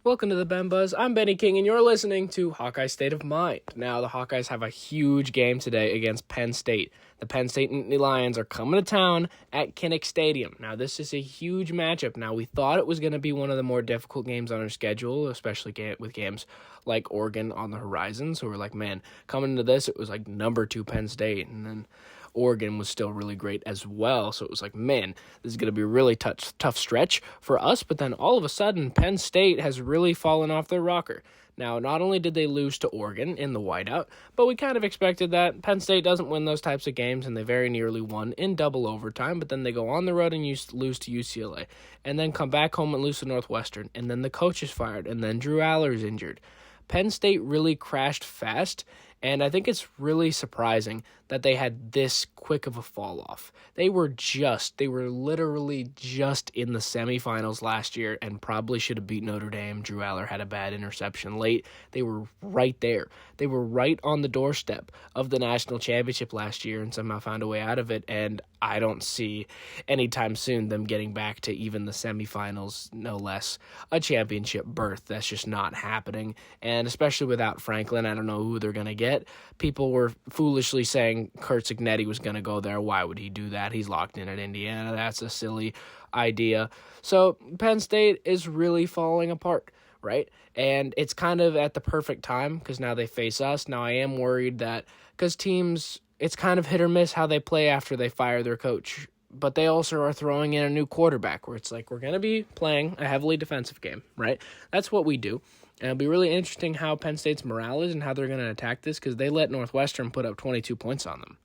Welcome to the Ben Buzz. I'm Benny King, and you're listening to Hawkeye State of Mind. Now, the Hawkeyes have a huge game today against Penn State. The Penn State Lions are coming to town at Kinnick Stadium. Now, this is a huge matchup. Now, we thought it was going to be one of the more difficult games on our schedule, especially with games like Oregon on the horizon. So we're like, man, coming into this, it was like number 2 Penn State, and then Oregon was still really great as well. So it was like, man, this is going to be a really tough stretch for us. But then all of a sudden, Penn State has really fallen off their rocker. Now, not only did they lose to Oregon in the whiteout, but we kind of expected that. Penn State doesn't win those types of games, and they very nearly won in double overtime, but then they go on the road and lose to UCLA, and then come back home and lose to Northwestern, and then the coach is fired, and then Drew Aller's injured. Penn State really crashed fast, and I think it's really surprising that they had this quick of a fall off. They were literally just in the semifinals last year and probably should have beat Notre Dame. Drew Aller had a bad interception late. They were right there. They were right on the doorstep of the national championship last year and somehow found a way out of it, and I don't see anytime soon them getting back to even the semifinals, no less a championship berth. That's just not happening, and especially without Franklin, I don't know who they're going to get. People were foolishly saying Kurt Cignetti was going to go there. Why would he do that? He's locked in at Indiana. That's a silly idea. So Penn State is really falling apart, right? And it's kind of at the perfect time because now they face us. Now I am worried that because teams, it's kind of hit or miss how they play after they fire their coach. But they also are throwing in a new quarterback where it's like we're going to be playing a heavily defensive game, right? That's what we do. And it'll be really interesting how Penn State's morale is and how they're going to attack this because they let Northwestern put up 22 points on them.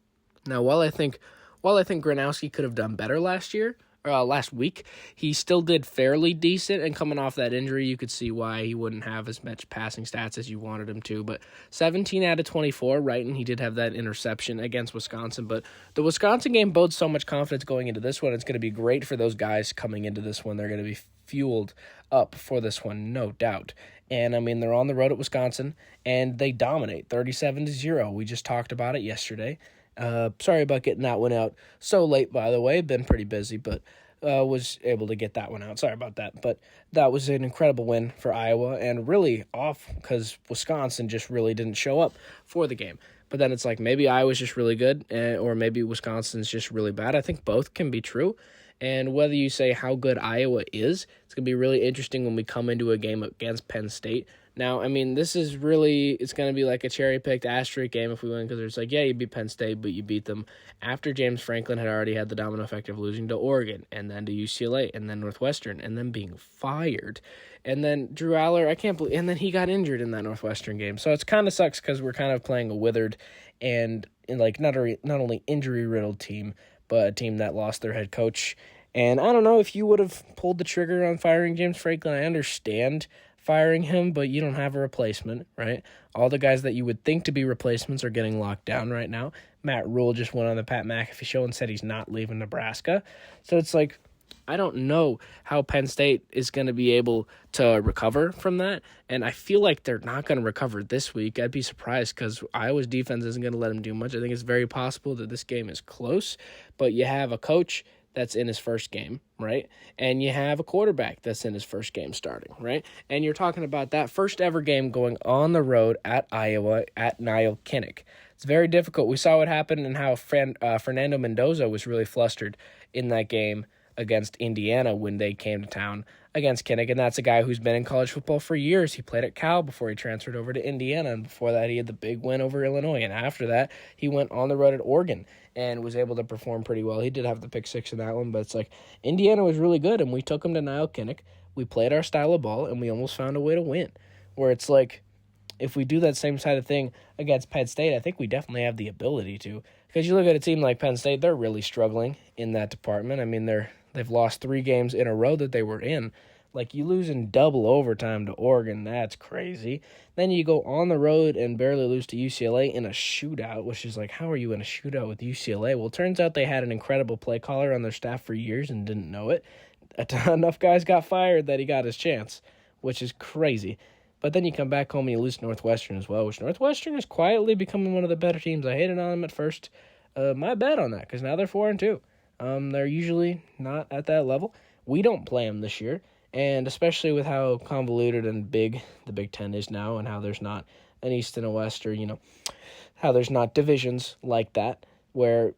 Now, while I think Gronowski could have done better last week, he still did fairly decent. And coming off that injury, you could see why he wouldn't have as much passing stats as you wanted him to. But 17 out of 24, right? And he did have that interception against Wisconsin. But the Wisconsin game bodes so much confidence going into this one. It's going to be great for those guys coming into this one. They're going to be fueled up for this one, no doubt. And, I mean, they're on the road at Wisconsin, and they dominate 37-0. We just talked about it yesterday. Sorry about getting that one out so late, by the way. Been pretty busy, but was able to get that one out. Sorry about that. But that was an incredible win for Iowa, and really off because Wisconsin just really didn't show up for the game. But then it's like maybe Iowa's just really good, or maybe Wisconsin's just really bad. I think both can be true. And whether you say how good Iowa is, it's going to be really interesting when we come into a game against Penn State. Now, I mean, it's going to be like a cherry-picked asterisk game if we win, because it's like, yeah, you beat Penn State, but you beat them after James Franklin had already had the domino effect of losing to Oregon, and then to UCLA, and then Northwestern, and then being fired. And then Drew Aller, and then he got injured in that Northwestern game. So it kind of sucks because we're kind of playing a withered and like not only injury-riddled team, but a team that lost their head coach. And I don't know if you would have pulled the trigger on firing James Franklin. I understand firing him, but you don't have a replacement, right? All the guys that you would think to be replacements are getting locked down right now. Matt Rule just went on the Pat McAfee show and said he's not leaving Nebraska. So it's like, I don't know how Penn State is going to be able to recover from that, and I feel like they're not going to recover this week. I'd be surprised because Iowa's defense isn't going to let them do much. I think it's very possible that this game is close, but you have a coach that's in his first game, right? And you have a quarterback that's in his first game starting, right? And you're talking about that first ever game going on the road at Iowa at Niall Kinnick. It's very difficult. We saw what happened and how Fernando Mendoza was really flustered in that game against Indiana when they came to town against Kinnick, and that's a guy who's been in college football for years. He played at Cal before he transferred over to Indiana, and before that he had the big win over Illinois, and after that he went on the road at Oregon and was able to perform pretty well. He did have the pick six in that one, but it's like Indiana was really good, and we took him to Niall Kinnick. We played our style of ball, and we almost found a way to win, where it's like if we do that same side of thing against Penn State, I think we definitely have the ability to, because you look at a team like Penn State, they're really struggling in that department. I mean, they've lost 3 games in a row that they were in. Like, you lose in double overtime to Oregon, that's crazy. Then you go on the road and barely lose to UCLA in a shootout, which is like, how are you in a shootout with UCLA? Well, it turns out they had an incredible play caller on their staff for years and didn't know it. Enough guys got fired that he got his chance, which is crazy. But then you come back home and you lose to Northwestern as well, which Northwestern is quietly becoming one of the better teams. I hated on them at first. My bet on that, because now they're 4-2. They're usually not at that level. We don't play them this year. And especially with how convoluted and big the Big Ten is now, and how there's not an East and a West, or, how there's not divisions like that, where,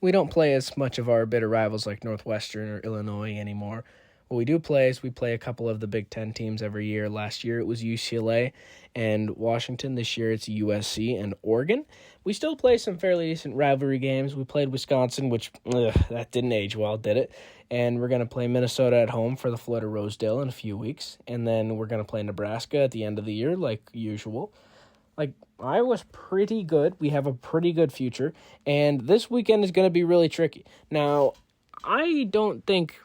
we don't play as much of our bitter rivals like Northwestern or Illinois anymore. What we do play is we play a couple of the Big Ten teams every year. Last year it was UCLA and Washington. This year it's USC and Oregon. We still play some fairly decent rivalry games. We played Wisconsin, which that didn't age well, did it? And we're going to play Minnesota at home for the Florida Rosedale in a few weeks. And then we're going to play Nebraska at the end of the year like usual. Iowa's pretty good. We have a pretty good future. And this weekend is going to be really tricky. Now, I don't think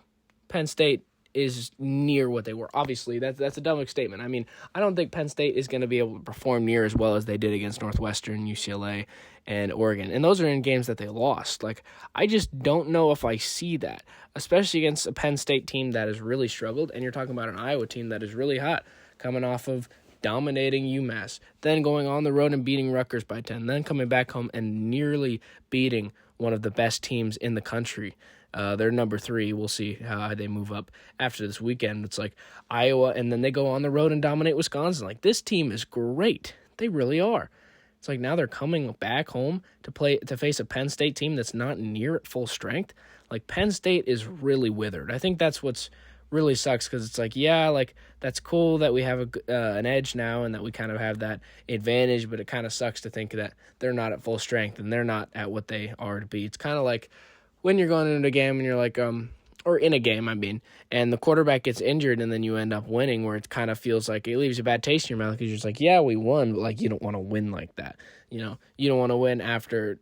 Penn State is near what they were. Obviously, that's a dumb statement. I mean, I don't think Penn State is going to be able to perform near as well as they did against Northwestern, UCLA, and Oregon. And those are in games that they lost. I just don't know if I see that, especially against a Penn State team that has really struggled. And you're talking about an Iowa team that is really hot, coming off of dominating UMass, then going on the road and beating Rutgers by 10, then coming back home and nearly beating one of the best teams in the country. They're number 3. We'll see how they move up after this weekend. It's Iowa, and then they go on the road and dominate Wisconsin. This team is great. They really are. It's now they're coming back home to face a Penn State team that's not near at full strength. Penn State is really withered. I think that's what's really sucks, because it's that's cool that we have an edge now and that we kind of have that advantage, but it kind of sucks to think that they're not at full strength and they're not at what they are to be. It's kind of like when you're going into a game and you're or in a game, and the quarterback gets injured and then you end up winning, where it kind of feels like it leaves a bad taste in your mouth, because you're just yeah, we won, but you don't want to win like that. You don't want to win after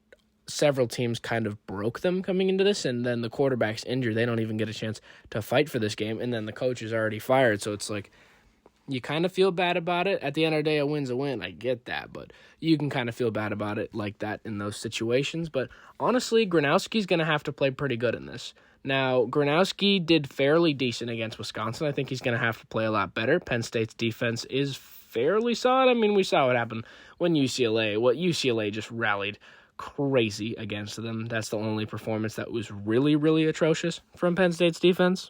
several teams kind of broke them coming into this, and then the quarterback's injured. They don't even get a chance to fight for this game, and then the coach is already fired. So it's you kind of feel bad about it. At the end of the day, a win's a win. I get that, but you can kind of feel bad about it like that in those situations. But honestly, Gronowski's going to have to play pretty good in this. Now, Gronowski did fairly decent against Wisconsin. I think he's going to have to play a lot better. Penn State's defense is fairly solid. We saw what happened when UCLA just rallied crazy against them. That's the only performance that was really, really atrocious from Penn State's defense.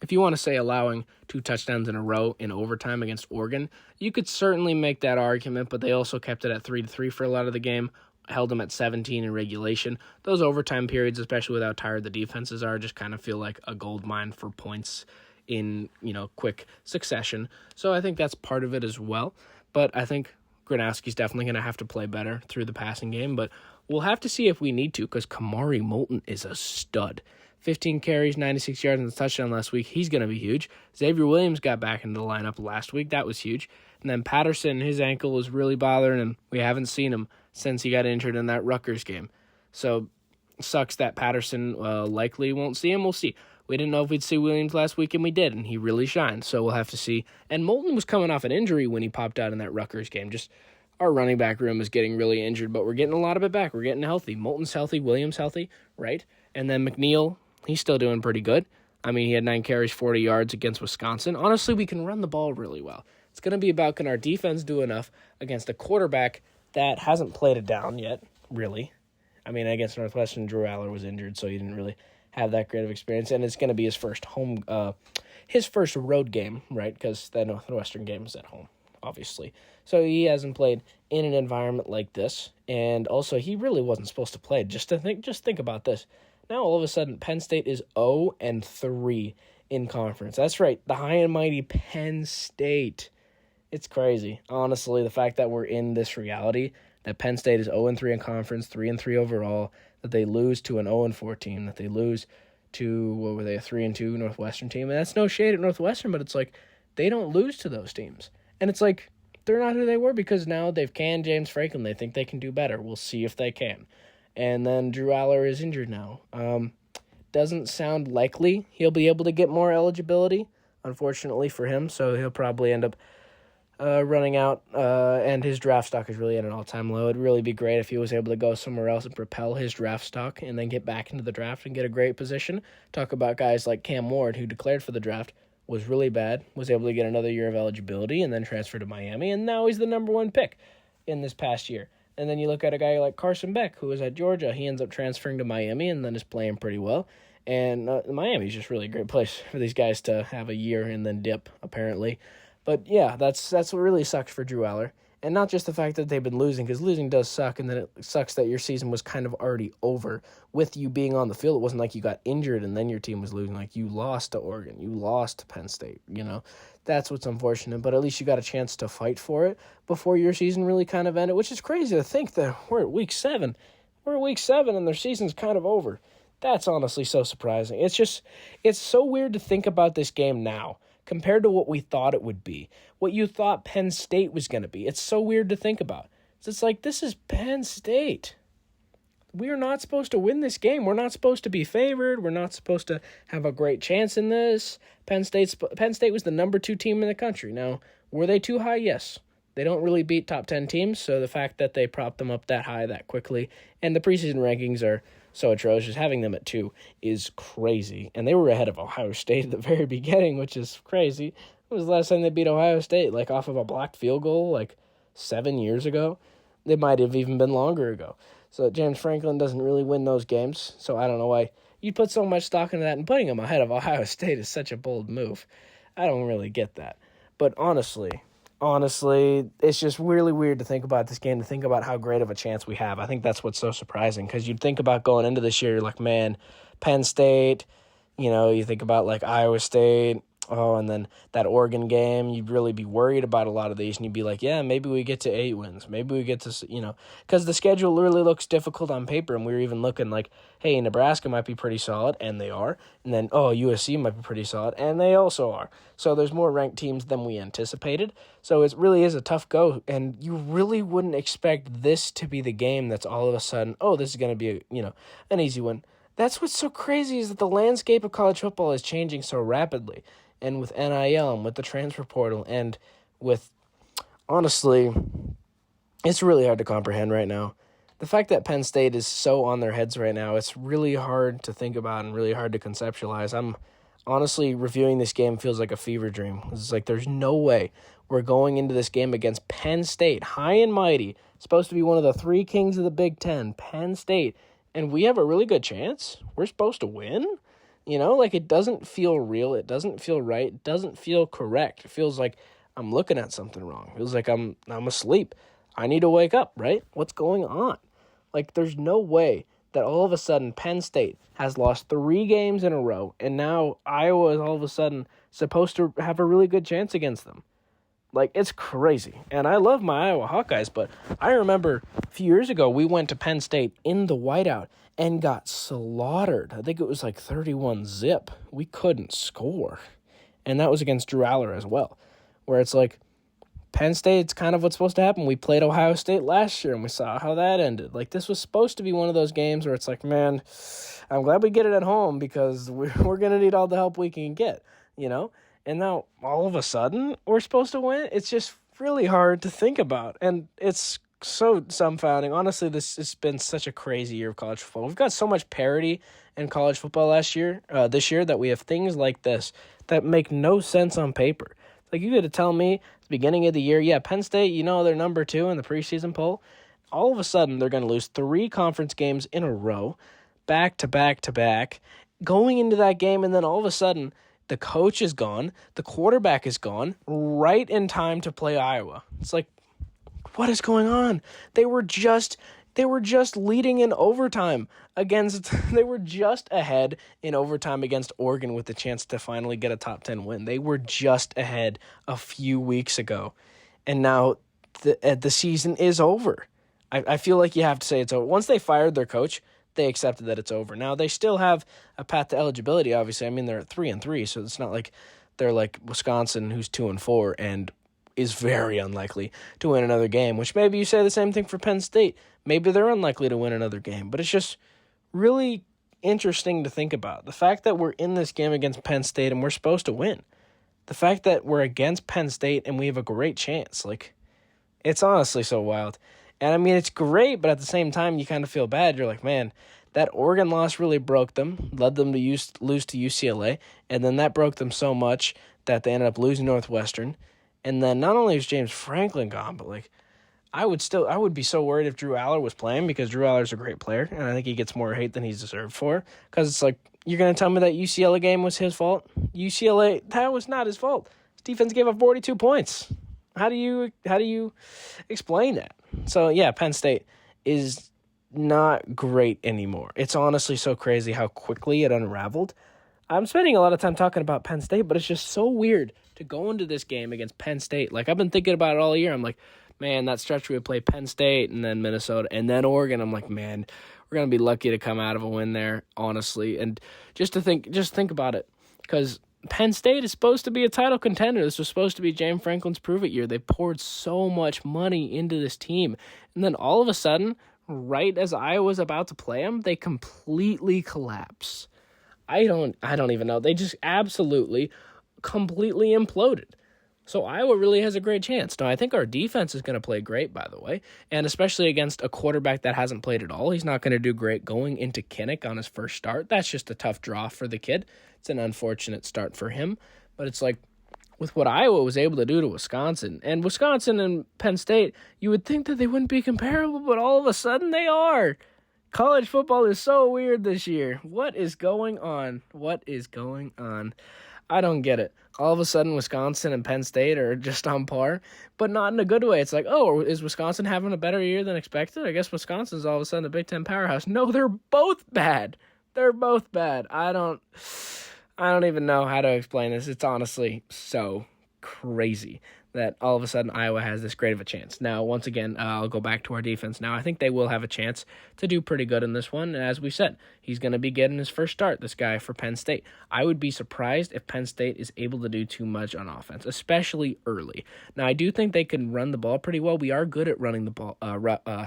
If you want to say allowing 2 touchdowns in a row in overtime against Oregon, you could certainly make that argument, but they also kept it at 3-3 for a lot of the game, held them at 17 in regulation. Those overtime periods, especially with how tired the defenses are, just kind of feel like a gold mine for points in, quick succession. So I think that's part of it as well. But I think Gronowski's definitely going to have to play better through the passing game, but we'll have to see if we need to, because Kamari Moulton is a stud. 15 carries, 96 yards, and a touchdown last week. He's going to be huge. Xavier Williams got back into the lineup last week. That was huge. And then Patterson, his ankle was really bothering him. We haven't seen him since he got injured in that Rutgers game. So, sucks that Patterson likely won't see him. We'll see. We didn't know if we'd see Williams last week, and we did, and he really shined. So we'll have to see. And Moulton was coming off an injury when he popped out in that Rutgers game. Just our running back room is getting really injured, but we're getting a lot of it back. We're getting healthy. Moulton's healthy. Williams healthy, right? And then McNeil, he's still doing pretty good. He had 9 carries, 40 yards against Wisconsin. Honestly, we can run the ball really well. It's going to be about, can our defense do enough against a quarterback that hasn't played it down yet, really? Against Northwestern, Drew Aller was injured, so he didn't really have that great of experience, and it's going to be his first road game, right? Because the Northwestern game is at home, obviously. So he hasn't played in an environment like this, and also he really wasn't supposed to play. Just think about this. Now all of a sudden, Penn State is 0-3 in conference. That's right, the high and mighty Penn State. It's crazy, honestly, the fact that we're in this reality, that Penn State is 0-3 in conference, 3-3 overall, that they lose to an 0-4 team, that they lose to, a 3-2 Northwestern team. And that's no shade at Northwestern, but it's they don't lose to those teams. And it's they're not who they were, because now they've canned James Franklin. They think they can do better. We'll see if they can. And then Drew Aller is injured now. Doesn't sound likely he'll be able to get more eligibility, unfortunately for him, so he'll probably end up running out, and his draft stock is really at an all-time low. It'd really be great if he was able to go somewhere else and propel his draft stock and then get back into the draft and get a great position. Talk about guys like Cam Ward, who declared for the draft, was really bad, was able to get another year of eligibility, and then transfer to Miami, and now he's the number 1 pick in this past year. And then you look at a guy like Carson Beck, who was at Georgia. He ends up transferring to Miami and then is playing pretty well. And Miami's just really a great place for these guys to have a year and then dip, apparently. But yeah, that's what really sucks for Drew Aller. And not just the fact that they've been losing, because losing does suck, and then it sucks that your season was kind of already over with you being on the field. It wasn't like you got injured and then your team was losing. Like, you lost to Oregon. You lost to Penn State, That's what's unfortunate, but at least you got a chance to fight for it before your season really kind of ended, which is crazy to think that we're at week 7. We're at week 7 and their season's kind of over. That's honestly so surprising. It's so weird to think about this game now compared to what we thought it would be, what you thought Penn State was going to be. It's so weird to think about. It's like, this is Penn State. We are not supposed to win this game. We're not supposed to be favored. We're not supposed to have a great chance in this. Penn State was the number 2 team in the country. Now, were they too high? Yes. They don't really beat top 10 teams, so the fact that they propped them up that high that quickly, and the preseason rankings are so atrocious, having them at 2 is crazy. And they were ahead of Ohio State at the very beginning, which is crazy. When was the last time they beat Ohio State? Like, off of a blocked field goal, like 7 years ago? It might have even been longer ago. So James Franklin doesn't really win those games, so I don't know why you'd put so much stock into that, and putting them ahead of Ohio State is such a bold move. I don't really get that. But honestly, it's just really weird to think about this game, to think about how great of a chance we have. I think that's what's so surprising, because you'd think about going into this year, like, man, Penn State, you think about, like, Iowa State, and then that Oregon game, you'd really be worried about a lot of these, and you'd be like, yeah, maybe we get to 8 wins. Maybe we get to, because the schedule really looks difficult on paper, and we were even looking like, hey, Nebraska might be pretty solid, and they are, and then, USC might be pretty solid, and they also are. So there's more ranked teams than we anticipated, so it really is a tough go, and you really wouldn't expect this to be the game that's all of a sudden, this is going to be, an easy one. That's what's so crazy, is that the landscape of college football is changing so rapidly. And with NIL, and with the transfer portal, and with, honestly, it's really hard to comprehend right now. The fact that Penn State is so on their heads right now, it's really hard to think about and really hard to conceptualize. I'm honestly reviewing this game feels like a fever dream. It's like, there's no way we're going into this game against Penn State, high and mighty, supposed to be one of the 3 kings of the Big Ten, Penn State, and we have a really good chance. We're supposed to win? It doesn't feel real. It doesn't feel right. It doesn't feel correct. It feels like I'm looking at something wrong. It feels like I'm asleep. I need to wake up, right? What's going on? Like, there's no way that all of a sudden Penn State has lost 3 games in a row, and now Iowa is all of a sudden supposed to have a really good chance against them. Like, it's crazy. And I love my Iowa Hawkeyes, but I remember a few years ago we went to Penn State in the whiteout and got slaughtered. I think it was like 31-0. We couldn't score. And that was against Drew Aller as well, where it's like, Penn State's kind of what's supposed to happen. We played Ohio State last year, and we saw how that ended. Like, this was supposed to be one of those games where it's like, man, I'm glad we get it at home, because we're going to need all the help we can get, And now, all of a sudden, we're supposed to win? It's just really hard to think about, and it's so dumbfounding. Honestly, this has been such a crazy year of college football. We've got so much parity in college football this year, that we have things like this that make no sense on paper. Like, you got to tell me at the beginning of the year, yeah, Penn State, they're number 2 in the preseason poll. All of a sudden, they're going to lose 3 conference games in a row, back to back to back, going into that game, and then all of a sudden, the coach is gone, the quarterback is gone, right in time to play Iowa. It's like, what is going on? They were just leading in overtime they were just ahead in overtime against Oregon with the chance to finally get a top 10 win. They were just ahead a few weeks ago. And now the season is over. I feel like you have to say it's over. Once they fired their coach, they accepted that it's over. Now, they still have a path to eligibility, obviously. I mean, they're at 3-3, so it's not like they're like Wisconsin, who's 2-4, and is very unlikely to win another game, which maybe you say the same thing for Penn State. Maybe they're unlikely to win another game, but it's just really interesting to think about. The fact that we're in this game against Penn State and we're supposed to win. The fact that we're against Penn State and we have a great chance. Like, it's honestly so wild. And I mean, it's great, but at the same time, you kind of feel bad. You're like, man, that Oregon loss really broke them, led them to lose to UCLA, and then that broke them so much that they ended up losing Northwestern. And then not only is James Franklin gone, but like, I would be so worried if Drew Aller was playing, because Drew Aller's a great player, and I think he gets more hate than he's deserved for, because it's like, You're going to tell me that UCLA game was his fault? UCLA, that was not his fault. His defense gave up 42 points. How do you explain that? So, yeah, Penn State is not great anymore. It's honestly so crazy how quickly it unraveled. I'm spending a lot of time talking about Penn State, but it's just so weird to go into this game against Penn State. Like, I've been thinking about it all year. I'm like, man, that stretch we would play Penn State and then Minnesota and then Oregon. I'm like, man, we're going to be lucky to come out of a win there, honestly. And just think about it, because Penn State is supposed to be a title contender. This was supposed to be James Franklin's prove-it year. They poured so much money into this team. And then all of a sudden, right as Iowa's about to play them, they completely collapse. I don't even know. They just absolutely, completely imploded. So Iowa really has a great chance. Now, I think our defense is going to play great, by the way, and especially against a quarterback that hasn't played at all. He's not going to do great going into Kinnick on his first start. That's just a tough draw for the kid. It's an unfortunate start for him. But it's like, with what Iowa was able to do to Wisconsin, and Wisconsin and Penn State, you would think that they wouldn't be comparable, but all of a sudden they are. College football is so weird this year. What is going on? I don't get it. All of a sudden, Wisconsin and Penn State are just on par, but not in a good way. It's like, oh, is Wisconsin having a better year than expected? I guess Wisconsin's all of a sudden a Big Ten powerhouse. No, they're both bad. I don't even know how to explain this. It's honestly so crazy that all of a sudden Iowa has this great of a chance. Now, once again, I'll go back to our defense. Now, I think they will have a chance to do pretty good in this one. And as we said, he's going to be getting his first start, this guy, for Penn State. I would be surprised if Penn State is able to do too much on offense, especially early. Now, I do think they can run the ball pretty well. We are good at running the ball,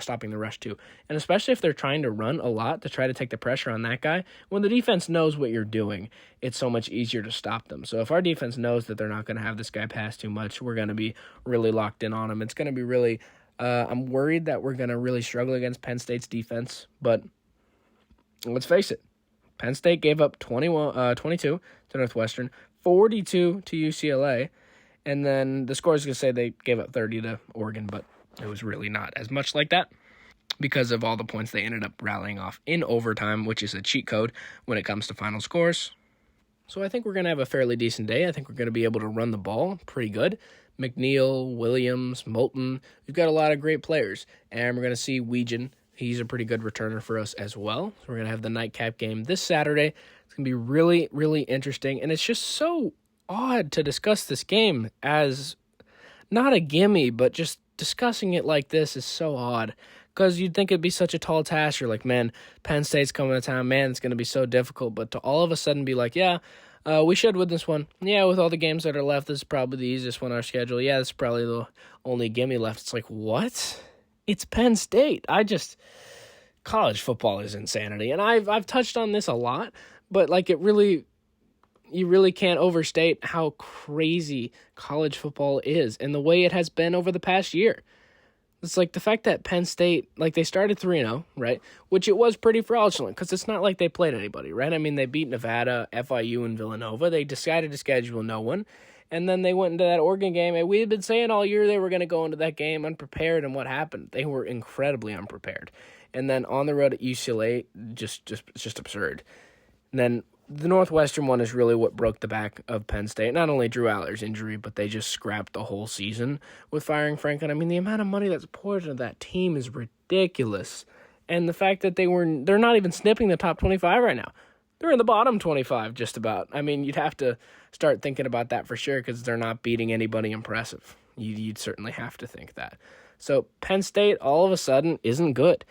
stopping the rush too. And especially if they're trying to run a lot to try to take the pressure on that guy, when the defense knows what you're doing, it's so much easier to stop them. So if our defense knows that they're not going to have this guy pass too much, we're going to be really locked in on him. It's going to be really, I'm worried that we're going to really struggle against Penn State's defense, but let's face it, Penn State gave up 22 to Northwestern, 42 to UCLA, and then the score is going to say they gave up 30 to Oregon, but it was really not as much like that because of all the points they ended up rallying off in overtime, which is a cheat code when it comes to final scores. So I think we're going to have a fairly decent day. I think we're going to be able to run the ball pretty good. McNeil, Williams, Moulton, we've got a lot of great players. And we're going to see Weegan. He's a pretty good returner for us as well. So we're going to have the nightcap game this Saturday. It's going to be really, really interesting. And it's just so odd to discuss this game as not a gimme, but just discussing it like this is so odd. Because you'd think it'd be such a tall task. You're like, man, Penn State's coming to town. Man, it's going to be so difficult. But to all of a sudden be like, yeah, we should win this one. Yeah, with all the games that are left, this is probably the easiest one on our schedule. Yeah, this is probably the only gimme left. It's like, what? It's Penn State. College football is insanity. And I've touched on this a lot, but like you really can't overstate how crazy college football is and the way it has been over the past year. It's like the fact that Penn State, like they started 3-0, right? Which it was pretty fraudulent because it's not like they played anybody, right? I mean, they beat Nevada, FIU, and Villanova. They decided to schedule no one. And then they went into that Oregon game. And we had been saying all year they were going to go into that game unprepared. And what happened? They were incredibly unprepared. And then on the road at UCLA, it's just absurd. And then the Northwestern one is really what broke the back of Penn State. Not only Drew Aller's injury, but they just scrapped the whole season with firing Franklin. I mean, the amount of money that's poured into that team is ridiculous. And the fact that they're not even snipping the top 25 right now. They're in the bottom 25 just about. I mean, you'd have to start thinking about that for sure because they're not beating anybody impressive. You'd certainly have to think that. So Penn State all of a sudden isn't good.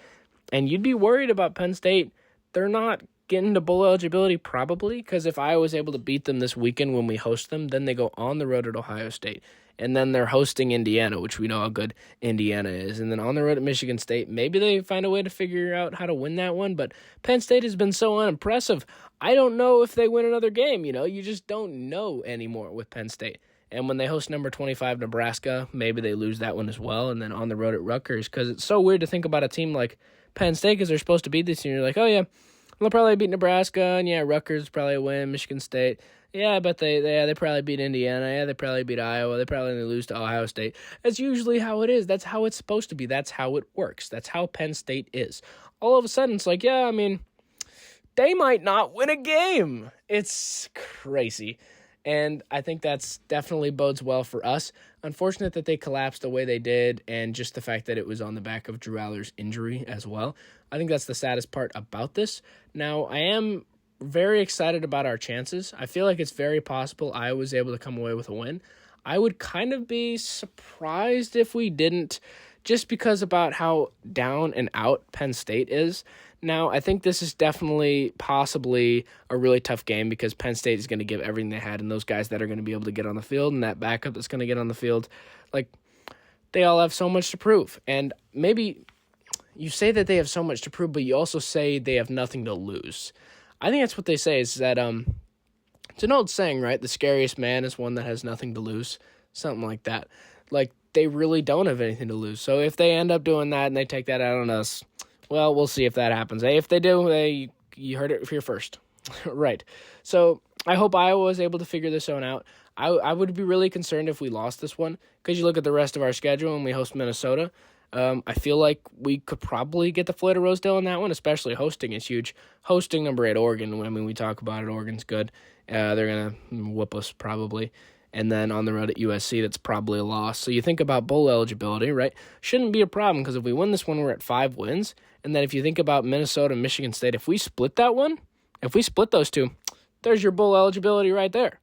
And you'd be worried about Penn State. They're not getting to bowl eligibility probably because if Iowa was able to beat them this weekend when we host them, then they go on the road at Ohio State. And then they're hosting Indiana, which we know how good Indiana is. And then on the road at Michigan State, maybe they find a way to figure out how to win that one. But Penn State has been so unimpressive. I don't know if they win another game. You just don't know anymore with Penn State. And when they host number 25 Nebraska, maybe they lose that one as well. And then on the road at Rutgers, because it's so weird to think about a team like Penn State because they're supposed to beat this year. You're like, oh, yeah. They'll probably beat Nebraska, and yeah, Rutgers probably win, Michigan State. Yeah, but they probably beat Indiana. Yeah, they probably beat Iowa. They probably only lose to Ohio State. That's usually how it is. That's how it's supposed to be. That's how it works. That's how Penn State is. All of a sudden, it's like, yeah, I mean, they might not win a game. It's crazy. And I think that's definitely bodes well for us. Unfortunate that they collapsed the way they did, and just the fact that it was on the back of Drew Aller's injury as well. I think that's the saddest part about this. Now, I am very excited about our chances. I feel like it's very possible I was able to come away with a win. I would kind of be surprised if we didn't, just because about how down and out Penn State is. Now, I think this is definitely possibly a really tough game because Penn State is going to give everything they had, and those guys that are going to be able to get on the field and that backup that's going to get on the field, like, they all have so much to prove. And maybe you say that they have so much to prove, but you also say they have nothing to lose. I think that's what they say, is that it's an old saying, right? The scariest man is one that has nothing to lose, something like that. Like, they really don't have anything to lose. So if they end up doing that and they take that out on us, well, we'll see if that happens. Hey, if they do, you heard it here first. Right. So I hope Iowa was able to figure this one out. I would be really concerned if we lost this one, because you look at the rest of our schedule and we host Minnesota. I feel like we could probably get the Floyd of Rosedale in that one, especially hosting is huge. Hosting number 8, Oregon, I mean, we talk about it. Oregon's good. They're going to whoop us probably. And then on the road at USC, that's probably a loss. So you think about bowl eligibility, right? Shouldn't be a problem, because if we win this one, we're at 5 wins. And then if you think about Minnesota and Michigan State, if we split that one, if we split those two, there's your bowl eligibility right there.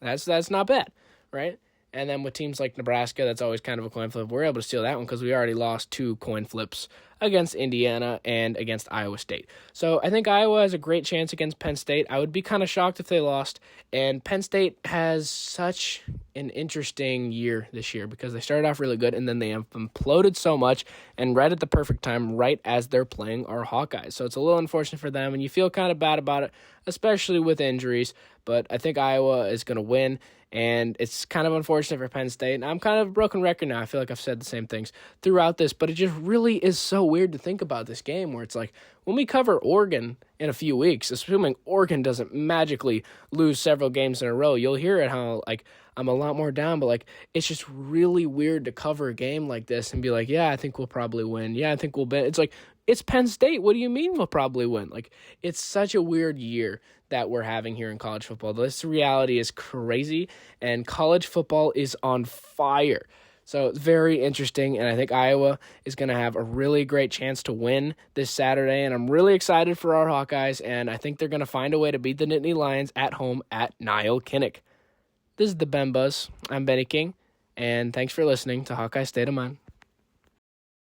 That's not bad, right? And then with teams like Nebraska, that's always kind of a coin flip. We're able to steal that one because we already lost 2 coin flips against Indiana and against Iowa State. So I think Iowa has a great chance against Penn State. I would be kind of shocked if they lost. And Penn State has such an interesting year this year because they started off really good and then they have imploded so much, and right at the perfect time, right as they're playing our Hawkeyes. So it's a little unfortunate for them, and you feel kind of bad about it, especially with injuries. But I think Iowa is going to win. And it's kind of unfortunate for Penn State. And I'm kind of a broken record now. I feel like I've said the same things throughout this, but it just really is so weird to think about this game where it's like when we cover Oregon in a few weeks, assuming Oregon doesn't magically lose several games in a row, you'll hear it how like I'm a lot more down, but like it's just really weird to cover a game like this and be like, yeah, I think we'll probably win. Yeah, I think we'll win. It's like, it's Penn State. What do you mean we'll probably win? Like, it's such a weird year that we're having here in college football. This reality is crazy, and college football is on fire. So it's very interesting, and I think Iowa is going to have a really great chance to win this Saturday, and I'm really excited for our Hawkeyes, and I think they're going to find a way to beat the Nittany Lions at home at Niall Kinnick. This is the Ben Buzz. I'm Benny King, and thanks for listening to Hawkeye State of Mind.